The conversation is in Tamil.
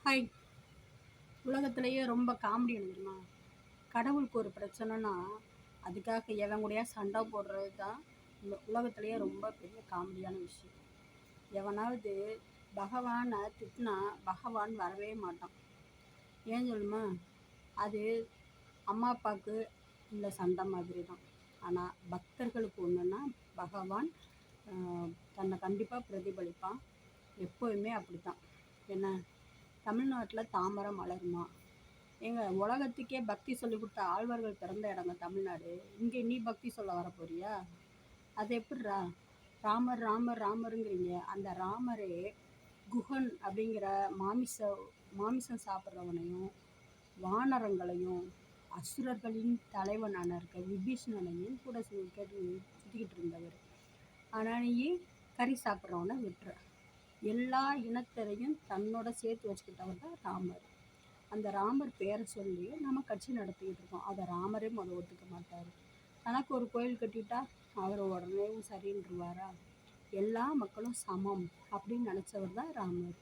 ஹாய். உலகத்திலேயே ரொம்ப காமெடி என்ன தெரியுமா? கடவுளுக்கு ஒரு பிரச்சனைனா, அதுக்காக எவன் கூடயா சண்டை போடுறது தான் உலகத்திலேயே ரொம்ப பெரிய காமெடியான விஷயம். எவனாவது பகவானை திட்டினா பகவான் வரவே மாட்டான். ஏன் சொல்லுமா? அது அம்மா அப்பாவுக்கு உள்ள சண்டை மாதிரி தான். ஆனால் பக்தர்களுக்கு ஒன்றுன்னா பகவான் தன்னை கண்டிப்பாக பிரதிபலிப்பான். எப்போவுமே அப்படித்தான். என்ன, தமிழ்நாட்டில் தாமரை மலருமா? எங்க உலகத்துக்கே பக்தி சொல்லி கொடுத்த ஆழ்வார்கள் பிறந்த இடங்க தமிழ்நாடு. இங்கே நீ பக்தி சொல்ல வர போறியா? அது எப்படிரா? ராமர் ராமர் ராமருங்கிறீங்க. அந்த ராமரே குஹன் அப்படிங்கிற மாமிசம் சாப்பிட்றவனையும் வானரங்களையும் அசுரர்களின் தலைவனான இருக்க விபீஷணனையும் கூட கேட்டு சுற்றிக்கிட்டு இருந்தவர். ஆனால் நீ கறி சாப்பிட்றவனை விட்டுற. எல்லா இனத்தரையும் தன்னோட சேர்த்து வச்சுக்கிட்டவர் தான் ராமர். அந்த ராமர் பேரை சொல்லி நம்ம கட்சி நடத்திக்கிட்டு இருக்கோம். அதை ராமரே ஒத்துக்க மாட்டார். தனக்கு ஒரு கோயில் கட்டிட்டா அவர் உடனே சரின்றுவாரா? எல்லா மக்களும் சமம் அப்படின்னு நினச்சவர் தான் ராமர்.